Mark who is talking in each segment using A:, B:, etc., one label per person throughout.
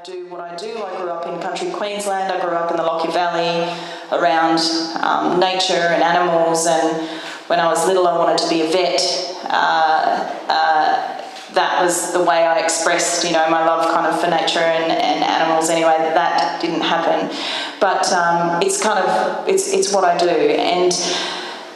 A: do what I do. I grew up in country Queensland. I grew up in the Lockyer Valley around nature and animals, and when I was little I wanted to be a vet. That was the way I expressed, my love kind of for nature and animals. Anyway, that didn't happen. But it's what I do. And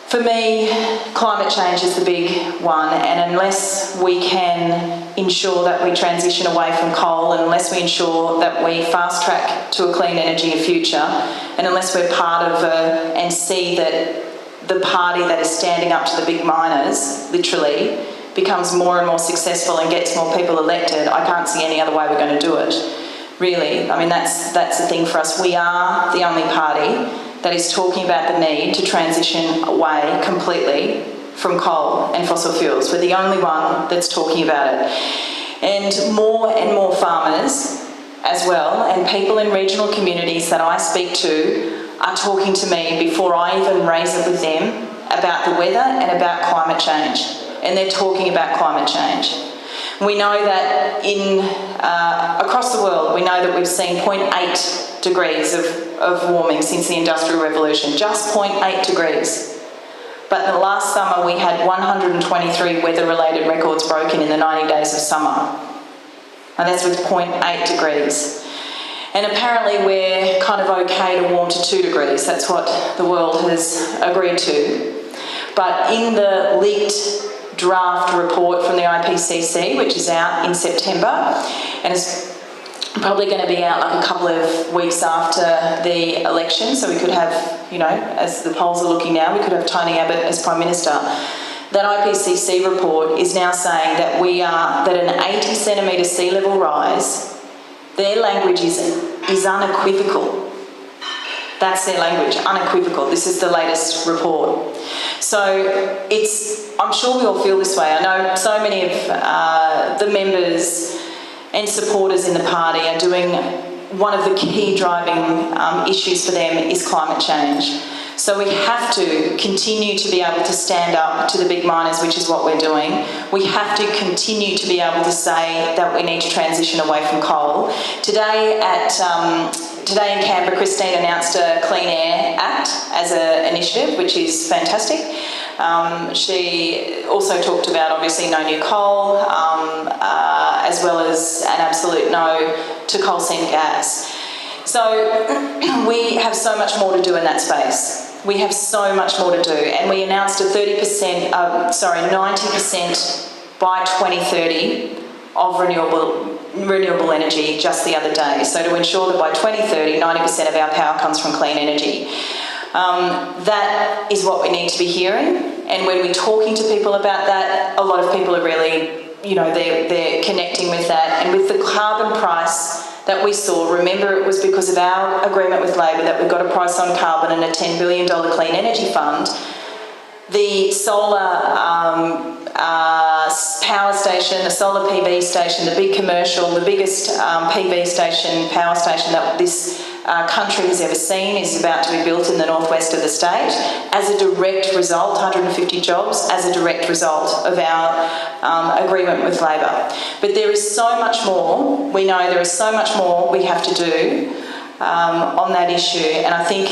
A: for me, climate change is the big one, and unless we can ensure that we transition away from coal, and unless we ensure that we fast track to a clean energy future, and unless we're part of and see that the party that is standing up to the big miners, literally, becomes more and more successful and gets more people elected, I can't see any other way we're going to do it, really. I mean, that's the thing for us. We are the only party that is talking about the need to transition away completely from coal and fossil fuels. We're the only one that's talking about it. And more farmers as well, and people in regional communities that I speak to are talking to me before I even raise it with them about the weather and about climate change. And they're talking about climate change. We know that across the world, we know that we've seen 0.8 degrees of warming since the Industrial Revolution, just 0.8 degrees. But in the last summer, we had 123 weather-related records broken in the 90 days of summer. And that's with 0.8 degrees. And apparently we're kind of okay to warm to 2 degrees. That's what the world has agreed to. But in the leaked draft report from the IPCC, which is out in September, and it's probably going to be out like a couple of weeks after the election, so we could have, as the polls are looking now, we could have Tony Abbott as Prime Minister. That IPCC report is now saying that that an 80 centimetre sea level rise, their language is unequivocal. That's their language, unequivocal. This is the latest report. So I'm sure we all feel this way. I know so many of the members and supporters in the party are doing one of the key driving issues for them is climate change. So we have to continue to be able to stand up to the big miners, which is what we're doing. We have to continue to be able to say that we need to transition away from coal. Today in Canberra, Christine announced a Clean Air Act as an initiative, which is fantastic. She also talked about, obviously, no new coal, as well as an absolute no to coal seam gas. So we have so much more to do in that space. We have so much more to do, and we announced a 90% by 2030 of renewable energy just the other day. So to ensure that by 2030, 90% of our power comes from clean energy. That is what we need to be hearing, and when we're talking to people about that, a lot of people are really, they're connecting with that. And with the carbon price that we saw, remember, it was because of our agreement with Labor that we got a price on carbon and a $10 billion clean energy fund. The solar power station, the solar PV station, the big commercial, the biggest PV station, power station that this country has ever seen is about to be built in the northwest of the state as a direct result, 150 jobs, as a direct result of our agreement with Labor. But there is so much more. We know there is so much more we have to do on that issue, and I think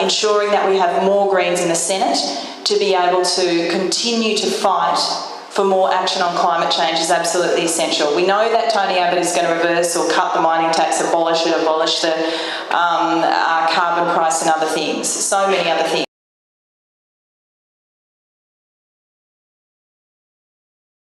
A: ensuring that we have more Greens in the Senate to be able to continue to fight for more action on climate change is absolutely essential. We know that Tony Abbott is going to reverse or cut the mining tax, abolish the carbon price and other things, so many other things.